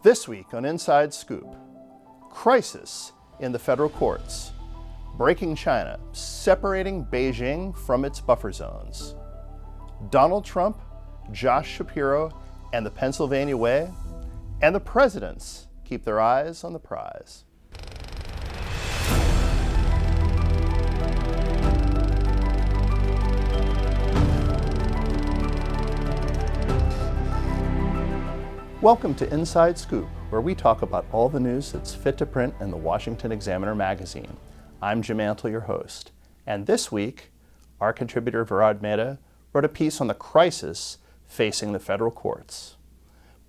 This week on Inside Scoop, crisis in the federal courts, breaking China, separating Beijing from its buffer zones, Donald Trump, Josh Shapiro, and the Pennsylvania Way, and the presidents keep their eyes on the prize. Welcome to Inside Scoop, where we talk about all the news that's fit to print in the Washington Examiner magazine. I'm Jim Antle, your host. And this week, our contributor Virad Mehta wrote a piece on the crisis facing the federal courts.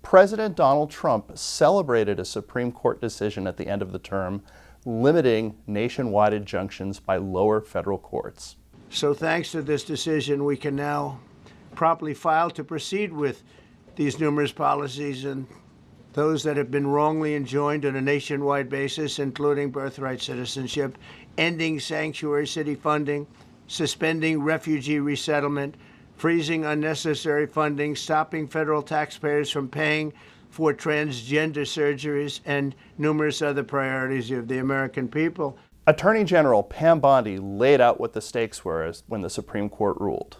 President Donald Trump celebrated a Supreme Court decision at the end of the term limiting nationwide injunctions by lower federal courts. So thanks to this decision, we can now promptly file to proceed with these numerous policies and those that have been wrongly enjoined on a nationwide basis, including birthright citizenship, ending sanctuary city funding, suspending refugee resettlement, freezing unnecessary funding, stopping federal taxpayers from paying for transgender surgeries, and numerous other priorities of the American people. Attorney General Pam Bondi laid out what the stakes were when the Supreme Court ruled.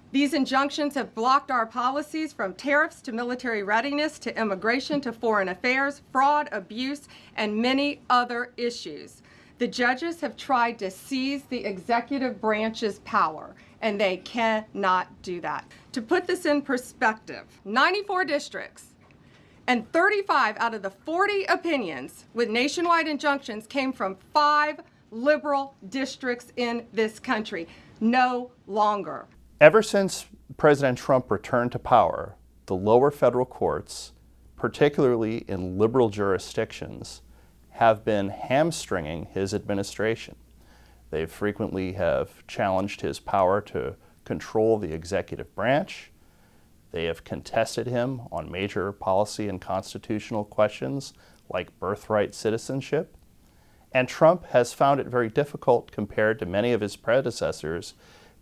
These injunctions have blocked our policies from tariffs to military readiness to immigration to foreign affairs, fraud, abuse, and many other issues. The judges have tried to seize the executive branch's power, and they cannot do that. To put this in perspective, 94 districts and 35 out of the 40 opinions with nationwide injunctions came from 5 liberal districts in this country. No longer. Ever since President Trump returned to power, the lower federal courts, particularly in liberal jurisdictions, have been hamstringing his administration. They frequently have challenged his power to control the executive branch. They have contested him on major policy and constitutional questions like birthright citizenship. And Trump has found it very difficult compared to many of his predecessors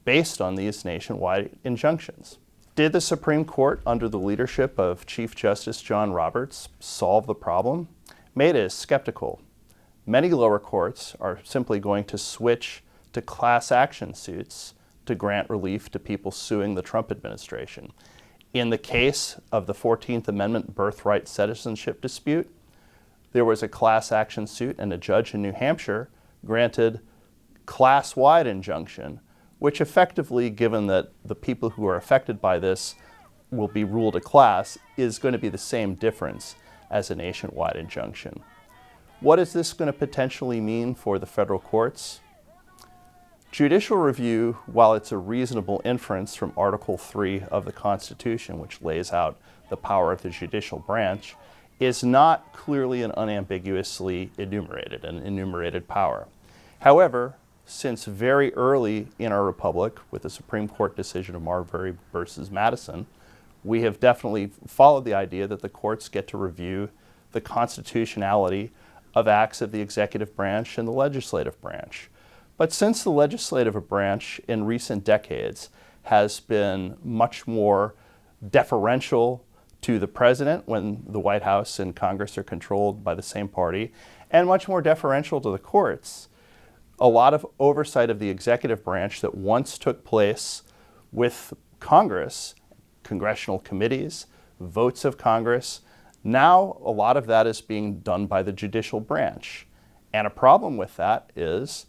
based on these nationwide injunctions. Did the Supreme Court, under the leadership of Chief Justice John Roberts, solve the problem? Mehta is skeptical. Many lower courts are simply going to switch to class action suits to grant relief to people suing the Trump administration. In the case of the 14th Amendment birthright citizenship dispute, there was a class action suit, and a judge in New Hampshire granted class-wide injunction, which effectively, given that the people who are affected by this will be ruled a class, is going to be the same difference as a nationwide injunction. What is this going to potentially mean for the federal courts? Judicial review, while it's a reasonable inference from Article 3 of the Constitution, which lays out the power of the judicial branch, is not clearly and unambiguously enumerated, an enumerated power. However, since very early in our republic, with the Supreme Court decision of Marbury versus Madison, we have definitely followed the idea that the courts get to review the constitutionality of acts of the executive branch and the legislative branch. But since the legislative branch in recent decades has been much more deferential to the president when the White House and Congress are controlled by the same party, and much more deferential to the courts, a lot of oversight of the executive branch that once took place with Congress, congressional committees, votes of Congress, now a lot of that is being done by the judicial branch. And a problem with that is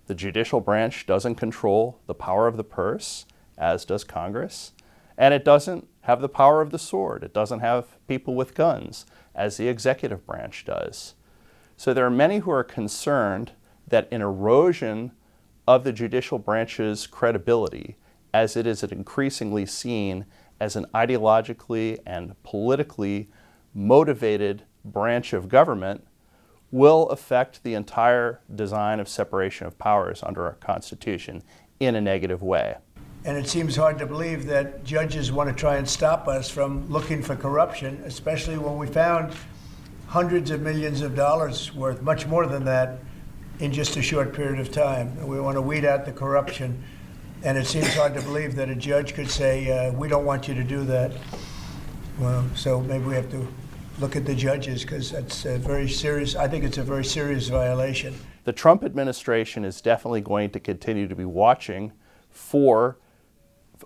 the judicial branch doesn't control the power of the purse, as does Congress, and it doesn't have the power of the sword. It doesn't have people with guns, as the executive branch does. So there are many who are concerned that an erosion of the judicial branch's credibility, as it is increasingly seen as an ideologically and politically motivated branch of government, will affect the entire design of separation of powers under our Constitution in a negative way. And it seems hard to believe that judges want to try and stop us from looking for corruption, especially when we found hundreds of millions of dollars worth, much more than that, in just a short period of time. We want to weed out the corruption. And it seems hard to believe that a judge could say, we don't want you to do that. Well, so maybe we have to look at the judges, because that's a very serious, I think it's a very serious violation. The Trump administration is definitely going to continue to be watching for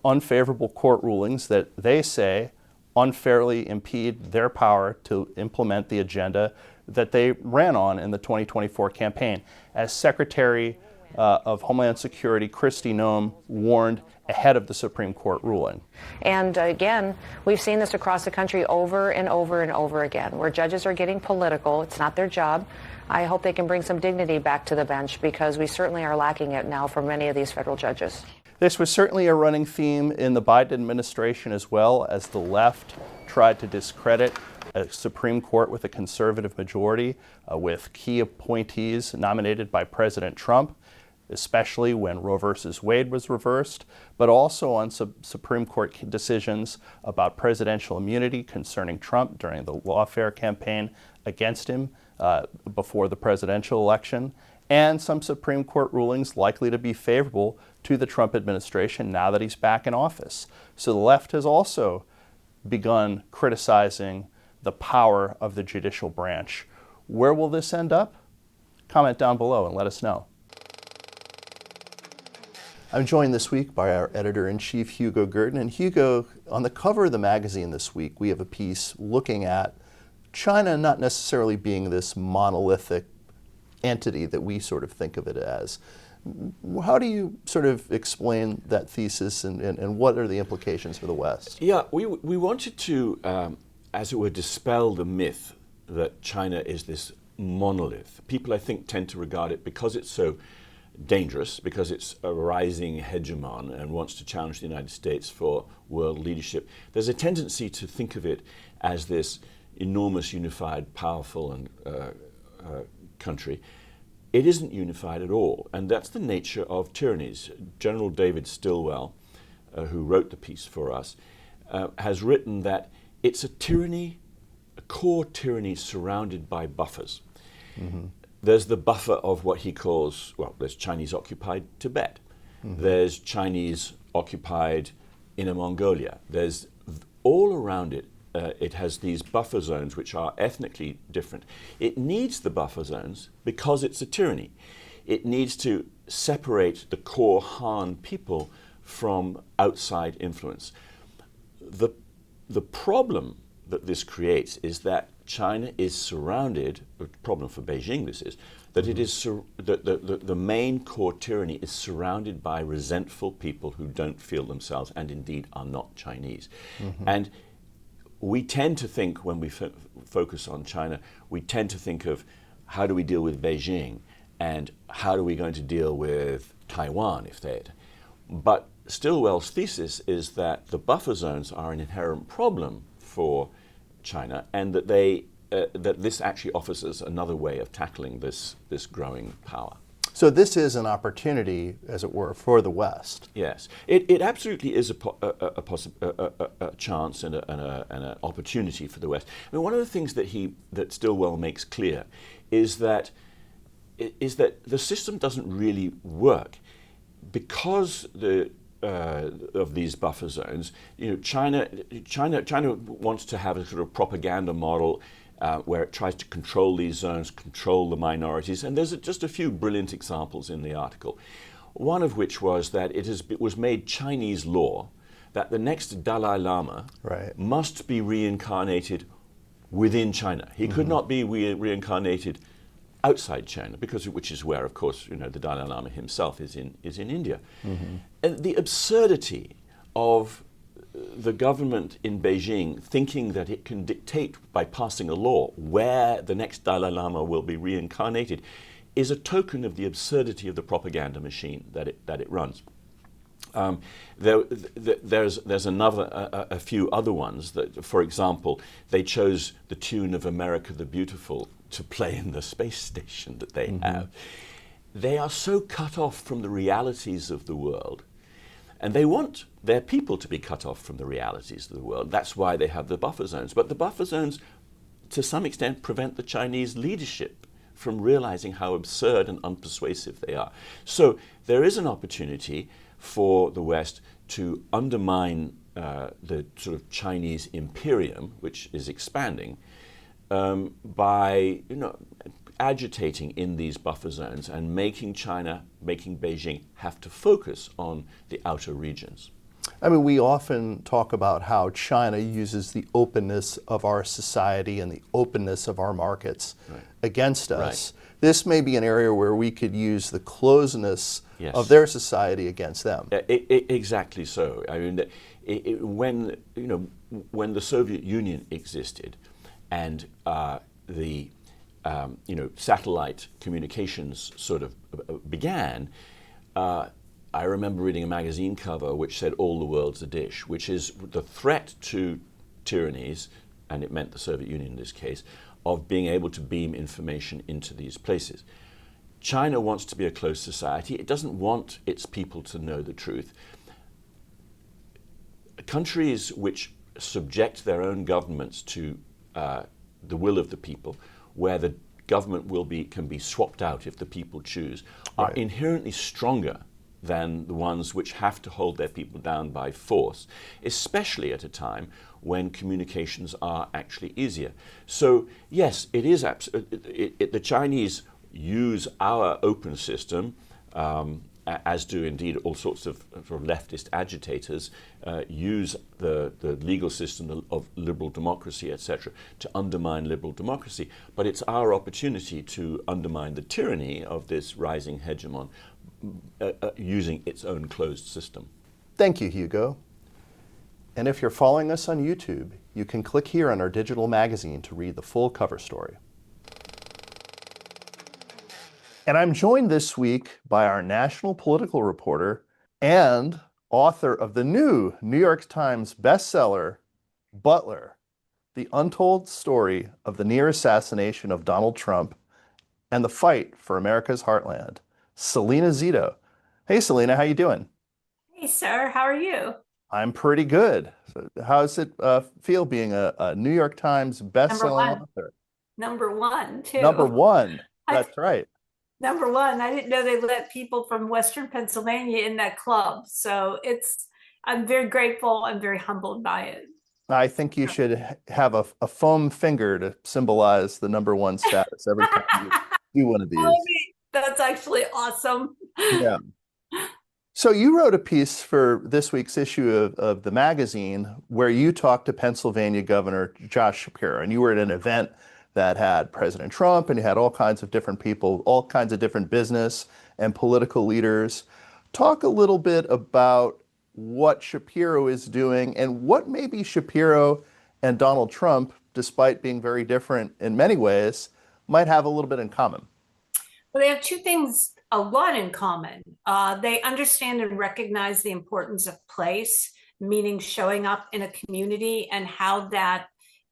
unfavorable court rulings that they say unfairly impede their power to implement the agenda that they ran on in the 2024 campaign. As Secretary of Homeland Security Kristi Noem warned ahead of the Supreme Court ruling. And again, we've seen this across the country over and over and over again, where judges are getting political. It's not their job. I hope they can bring some dignity back to the bench, because we certainly are lacking it now for many of these federal judges. This was certainly a running theme in the Biden administration as well, as the left tried to discredit a Supreme Court with a conservative majority, with key appointees nominated by President Trump, especially when Roe versus Wade was reversed, but also on Supreme Court decisions about presidential immunity concerning Trump during the lawfare campaign against him before the presidential election, and some Supreme Court rulings likely to be favorable to the Trump administration now that he's back in office. So the left has also begun criticizing the power of the judicial branch. Where will this end up? Comment down below and let us know. I'm joined this week by our editor-in-chief, Hugo Gurdon. And Hugo, on the cover of the magazine this week, we have a piece looking at China not necessarily being this monolithic entity that we sort of think of it as. How do you sort of explain that thesis, and what are the implications for the West? Yeah, we wanted to, as it were, dispel the myth that China is this monolith. People, I think, tend to regard it, because it's so dangerous, because it's a rising hegemon and wants to challenge the United States for world leadership. There's a tendency to think of it as this enormous, unified, powerful and country. It isn't unified at all, and that's the nature of tyrannies. General David Stilwell, who wrote the piece for us, has written that it's a tyranny, a core tyranny surrounded by buffers. Mm-hmm. There's the buffer of what he calls, well, there's Chinese-occupied Tibet. Mm-hmm. There's Chinese-occupied Inner Mongolia. There's all around it. It has these buffer zones which are ethnically different. It needs the buffer zones because it's a tyranny. It needs to separate the core Han people from outside influence. The problem that this creates is that China is surrounded, a problem for Beijing this is, that it is the main core tyranny is surrounded by resentful people who don't feel themselves and indeed are not Chinese. Mm-hmm. And we tend to think, when we focus on China, we tend to think of how do we deal with Beijing and how are we going to deal with Taiwan if they're. But Stilwell's thesis is that the buffer zones are an inherent problem for China, and that that this actually offers us another way of tackling this growing power. So this is an opportunity, as it were, for the West. Yes, it absolutely is a chance and an opportunity for the West. I mean, one of the things that Stilwell makes clear is that the system doesn't really work because of these buffer zones. You know, China wants to have a sort of propaganda model where it tries to control these zones, control the minorities, and there's just a few brilliant examples in the article. One of which was that it was made Chinese law that the next Dalai Lama must be reincarnated within China. He could not be reincarnated outside China, which is where, of course, the Dalai Lama himself is in India. Mm-hmm. And the absurdity of the government in Beijing thinking that it can dictate by passing a law where the next Dalai Lama will be reincarnated is a token of the absurdity of the propaganda machine that it runs. There's a few other ones that, for example, they chose the tune of America the Beautiful to play in the space station that they have. They are so cut off from the realities of the world, and they want their people to be cut off from the realities of the world. That's why they have the buffer zones. But the buffer zones, to some extent, prevent the Chinese leadership from realizing how absurd and unpersuasive they are. So there is an opportunity for the West to undermine the sort of Chinese imperium, which is expanding, by agitating in these buffer zones and making Beijing have to focus on the outer regions. I mean, we often talk about how China uses the openness of our society and the openness of our markets against us. Right. This may be an area where we could use the closeness Yes. of their society against them. Exactly so. I mean, when the Soviet Union existed, and the satellite communications sort of began, I remember reading a magazine cover which said "All the world's a dish," which is the threat to tyrannies, and it meant the Soviet Union in this case, of being able to beam information into these places. China wants to be a closed society. It doesn't want its people to know the truth. Countries which subject their own governments to the will of the people, where the government can be swapped out if the people choose, are inherently stronger than the ones which have to hold their people down by force, especially at a time when communications are actually easier. So yes, it is the Chinese use our open system, as do indeed all sorts of leftist agitators, use the legal system of liberal democracy, etc., to undermine liberal democracy. But it's our opportunity to undermine the tyranny of this rising hegemon using its own closed system. Thank you, Hugo. And if you're following us on YouTube, you can click here on our digital magazine to read the full cover story. And I'm joined this week by our national political reporter and author of the new New York Times bestseller, Butler, The Untold Story of the Near Assassination of Donald Trump and the Fight for America's Heartland, Salena Zito. Hey, Salena, how you doing? Hey, sir. How are you? I'm pretty good. So how's it feel being a New York Times bestselling author? Number one, too. Number one. That's right. Number one. I didn't know they let people from Western Pennsylvania in that club. So I'm very grateful. I'm very humbled by it. I think you should have a foam finger to symbolize the number one status every time you do one of these. That's actually awesome. Yeah. So you wrote a piece for this week's issue of the magazine where you talked to Pennsylvania Governor Josh Shapiro, and you were at an event that had President Trump, and you had all kinds of different people, all kinds of different business and political leaders. Talk a little bit about what Shapiro is doing and what maybe Shapiro and Donald Trump, despite being very different in many ways, might have a little bit in common. Well, they have two things a lot in common. They understand and recognize the importance of place, meaning showing up in a community and how that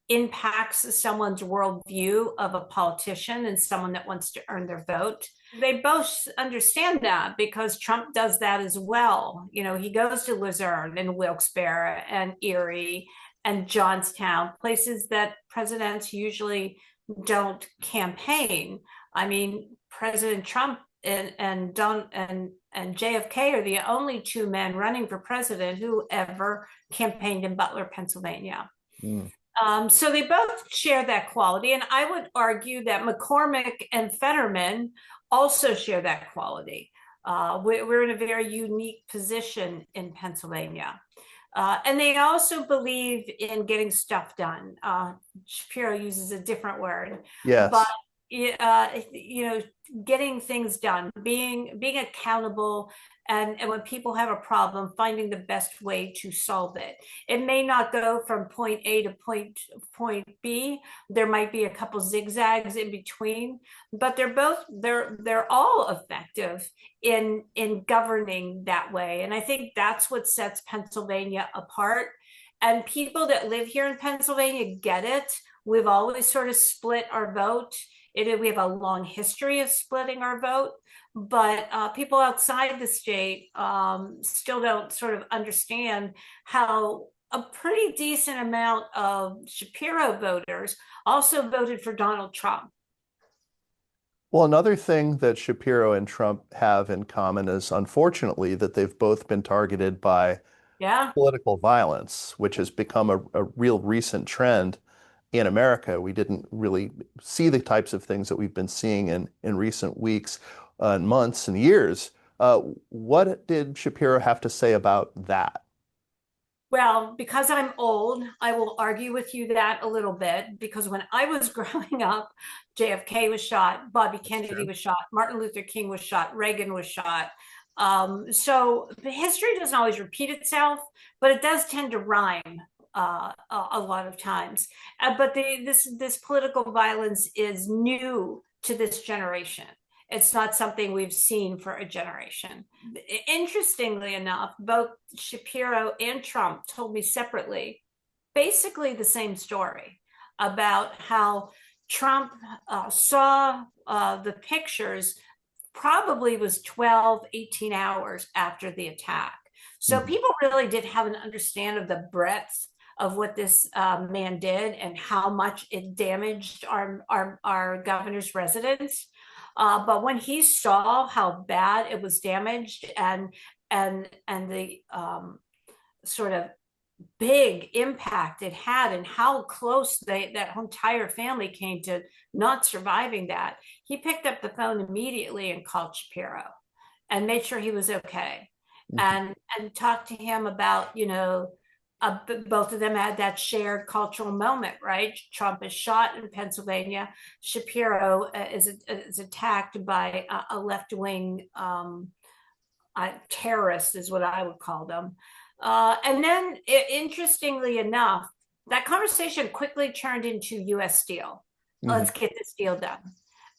impacts someone's worldview of a politician and someone that wants to earn their vote. They both understand that because Trump does that as well. He goes to Luzerne and Wilkes-Barre and Erie and Johnstown, places that presidents usually don't campaign. I mean, President Trump and JFK are the only two men running for president who ever campaigned in Butler, Pennsylvania. So they both share that quality. And I would argue that McCormick and Fetterman also share that quality. We're in a very unique position in Pennsylvania. And they also believe in getting stuff done. Shapiro uses a different word. Yes. But getting things done, being accountable, and when people have a problem, finding the best way to solve it. It may not go from point A to point B. There might be a couple zigzags in between, but they're all effective in governing that way. And I think that's what sets Pennsylvania apart. And people that live here in Pennsylvania get it. We've always sort of split our vote. We have a long history of splitting our vote, but people outside the state still don't sort of understand how a pretty decent amount of Shapiro voters also voted for Donald Trump. Well, another thing that Shapiro and Trump have in common is, unfortunately, that they've both been targeted by political violence, which has become a real recent trend in America. We didn't really see the types of things that we've been seeing in recent weeks, months, and years. What did Shapiro have to say about that? Well, because I'm old, I will argue with you that a little bit, because when I was growing up, JFK was shot, Bobby Kennedy was shot, Martin Luther King was shot, Reagan was shot. So the history doesn't always repeat itself, but it does tend to rhyme a lot of times. But this political violence is new to this generation. It's not something we've seen for a generation. Interestingly enough, both Shapiro and Trump told me separately basically the same story about how Trump saw the pictures probably was 12, 18 hours after the attack. So people really did have an understanding of the breadth of what this man did and how much it damaged our governor's residence. But when he saw how bad it was damaged and the sort of big impact it had and how close that entire family came to not surviving that, he picked up the phone immediately and called Shapiro and made sure he was okay, and talked to him about, both of them had that shared cultural moment, right? Trump is shot in Pennsylvania. Shapiro is attacked by a left-wing terrorist, is what I would call them. And then, interestingly enough, that conversation quickly turned into U.S. Steel. Let's get this deal done.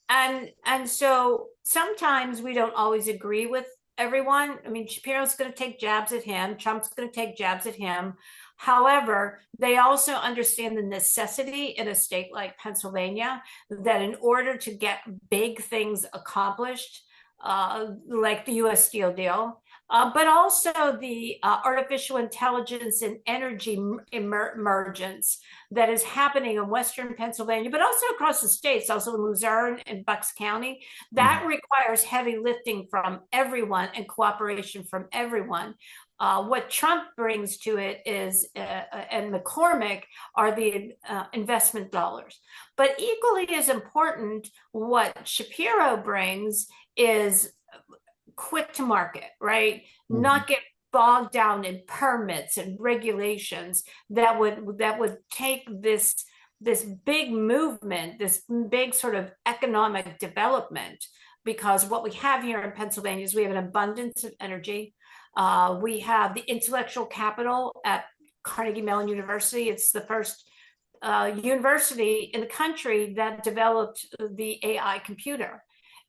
And so sometimes we don't always agree with everyone. I mean, Shapiro's going to take jabs at him. Trump's going to take jabs at him. However, they also understand the necessity in a state like Pennsylvania that in order to get big things accomplished, like the U.S. Steel deal, but also the artificial intelligence and energy emergence that is happening in Western Pennsylvania, but also across the states, also in Luzerne and Bucks County, that requires heavy lifting from everyone and cooperation from everyone. What Trump brings to it is, and McCormick, are the investment dollars. But equally as important, what Shapiro brings is quick to market, right? Not get bogged down in permits and regulations that would take this big movement, this big sort of economic development. Because what we have here in Pennsylvania is we have an abundance of energy. We have the intellectual capital at Carnegie Mellon University. It's the first university in the country that developed the AI computer.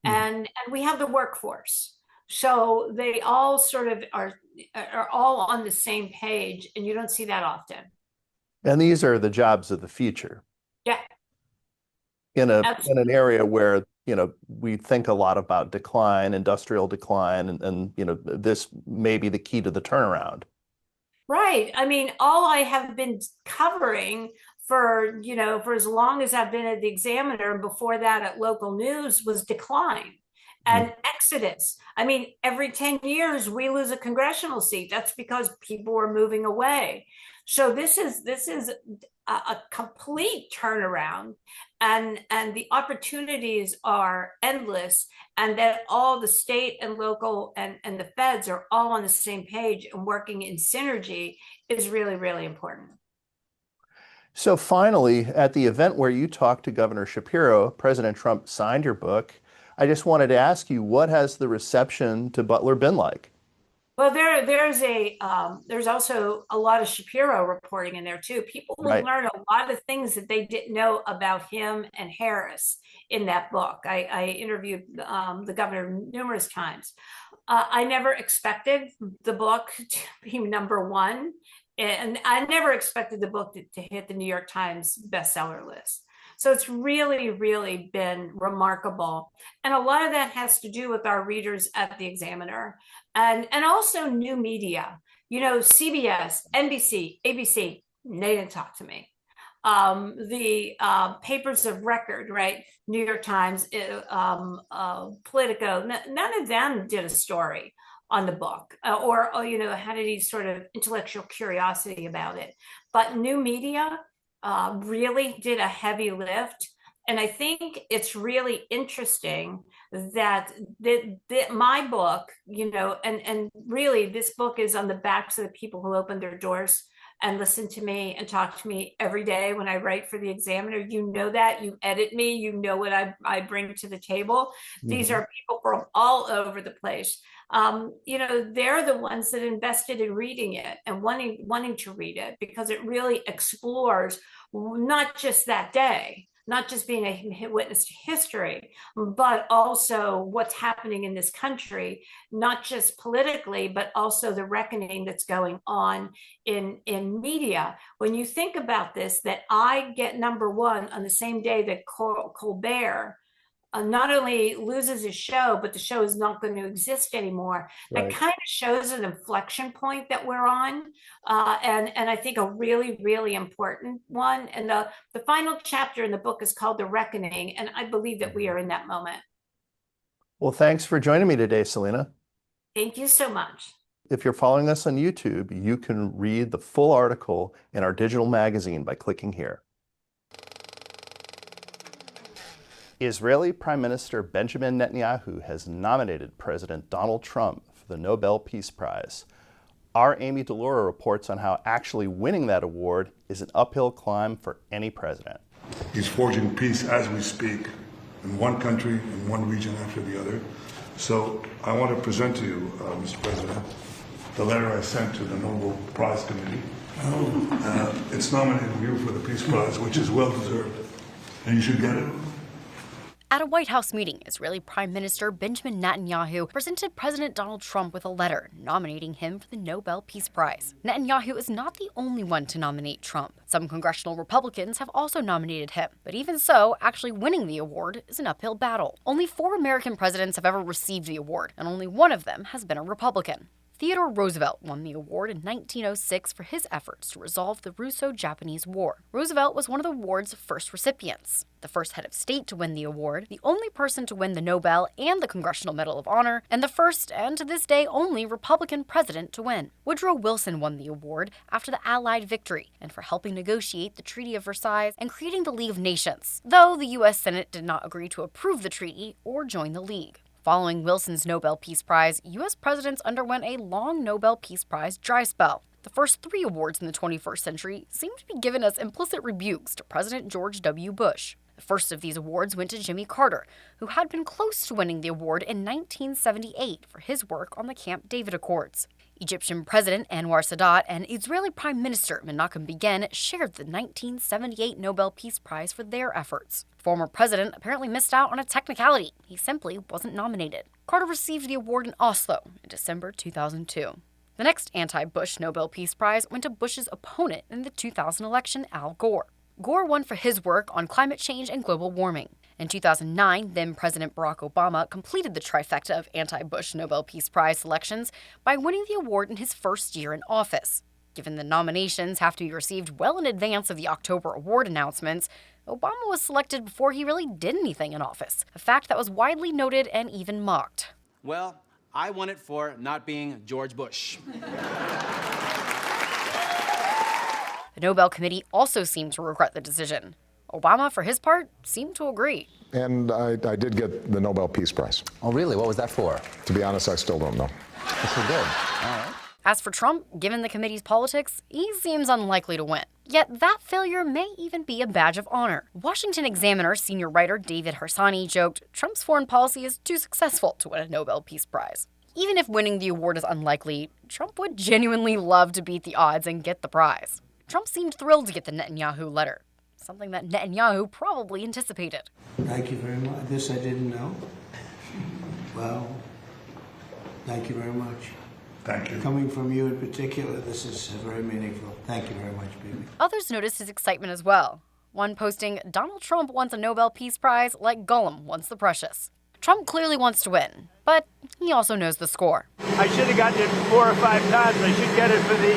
And we have the workforce. So they all sort of are all on the same page, and you don't see that often. And these are the jobs of the future. Yeah. In an area where, we think a lot about decline, industrial decline, and this may be the key to the turnaround. Right. I mean, all I have been covering for as long as I've been at the Examiner, and before that at local news, was decline and exodus. I mean, every 10 years we lose a congressional seat. That's because people are moving away. So this is a complete turnaround, and the opportunities are endless, and that all the state and local and the feds are all on the same page and working in synergy is really, really important. So finally, at the event where you talked to Governor Shapiro, President Trump signed your book. I just wanted to ask you, what has the reception to Butler been like? Well, there's also a lot of Shapiro reporting in there too. People will learn a lot of things that they didn't know about him and Harris in that book. I interviewed the governor numerous times. I never expected the book to be #1, and I never expected the book to hit the New York Times bestseller list. So it's really, really been remarkable. And a lot of that has to do with our readers at the Examiner and also new media. CBS, NBC, ABC, they didn't talk to me. The papers of record, right? New York Times, Politico, none of them did a story on the book or had any sort of intellectual curiosity about it. But new media, really did a heavy lift. And I think it's really interesting that my book, and really this book is on the backs of the people who open their doors and listen to me and talk to me every day when I write for the Examiner. You know that, you edit me, you know what I bring to the table. Mm-hmm. These are people from all over the place. They're the ones that invested in reading it and wanting to read it, because it really explores not just that day, not just being a witness to history, but also what's happening in this country, not just politically, but also the reckoning that's going on in media. When you think about this, that I get #1 on the same day that Colbert not only loses his show, but the show is not going to exist anymore. Right. That kind of shows an inflection point that we're on, and I think a really, really important one. And the final chapter in the book is called The Reckoning, and I believe that we are in that moment. Well, thanks for joining me today, Salena. Thank you so much. If you're following us on YouTube, you can read the full article in our digital magazine by clicking here. Israeli Prime Minister Benjamin Netanyahu has nominated President Donald Trump for the Nobel Peace Prize. Our Amy Delora reports on how actually winning that award is an uphill climb for any president. He's forging peace as we speak, in one country, in one region after the other. So I want to present to you, Mr. President, the letter I sent to the Nobel Prize Committee. It's nominating you for the Peace Prize, which is well deserved, and you should get it. At a White House meeting, Israeli Prime Minister Benjamin Netanyahu presented President Donald Trump with a letter nominating him for the Nobel Peace Prize. Netanyahu is not the only one to nominate Trump. Some congressional Republicans have also nominated him. But even so, actually winning the award is an uphill battle. Only 4 American presidents have ever received the award, and only one of them has been a Republican. Theodore Roosevelt won the award in 1906 for his efforts to resolve the Russo-Japanese War. Roosevelt was one of the award's first recipients, the first head of state to win the award, the only person to win the Nobel and the Congressional Medal of Honor, and the first, and to this day only, Republican president to win. Woodrow Wilson won the award after the Allied victory and for helping negotiate the Treaty of Versailles and creating the League of Nations, though the U.S. Senate did not agree to approve the treaty or join the League. Following Wilson's Nobel Peace Prize, U.S. presidents underwent a long Nobel Peace Prize dry spell. The first 3 awards in the 21st century seem to be given as implicit rebukes to President George W. Bush. The first of these awards went to Jimmy Carter, who had been close to winning the award in 1978 for his work on the Camp David Accords. Egyptian President Anwar Sadat and Israeli Prime Minister Menachem Begin shared the 1978 Nobel Peace Prize for their efforts. The former president apparently missed out on a technicality. He simply wasn't nominated. Carter received the award in Oslo in December 2002. The next anti-Bush Nobel Peace Prize went to Bush's opponent in the 2000 election, Al Gore. Gore won for his work on climate change and global warming. In 2009, then-President Barack Obama completed the trifecta of anti-Bush Nobel Peace Prize selections by winning the award in his first year in office. Given the nominations have to be received well in advance of the October award announcements, Obama was selected before he really did anything in office, a fact that was widely noted and even mocked. Well, I won it for not being George Bush. The Nobel Committee also seemed to regret the decision. Obama, for his part, seemed to agree. And I did get the Nobel Peace Prize. Oh, really? What was that for? To be honest, I still don't know. That's so good. All right. As for Trump, given the committee's politics, he seems unlikely to win. Yet that failure may even be a badge of honor. Washington Examiner senior writer David Harsanyi joked, Trump's foreign policy is too successful to win a Nobel Peace Prize. Even if winning the award is unlikely, Trump would genuinely love to beat the odds and get the prize. Trump seemed thrilled to get the Netanyahu letter, something that Netanyahu probably anticipated. Thank you very much. This I didn't know. Well, thank you very much. Thank you. Coming from you in particular, this is very meaningful. Thank you very much, baby. Others noticed his excitement as well. One posting, Donald Trump wants a Nobel Peace Prize like Gollum wants the precious. Trump clearly wants to win, but he also knows the score. I should have gotten it 4 or 5 times. I should get it for the,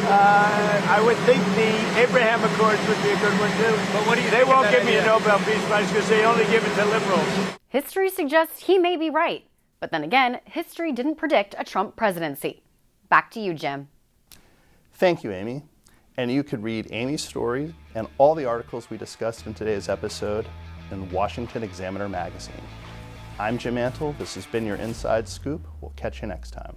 I would think the Abraham Accords would be a good one too. But what do you think? They won't give me a Nobel Peace Prize because they only give it to liberals. History suggests he may be right. But then again, history didn't predict a Trump presidency. Back to you, Jim. Thank you, Amy. And you could read Amy's story and all the articles we discussed in today's episode in Washington Examiner magazine. I'm Jim Antle. This has been your Inside Scoop. We'll catch you next time.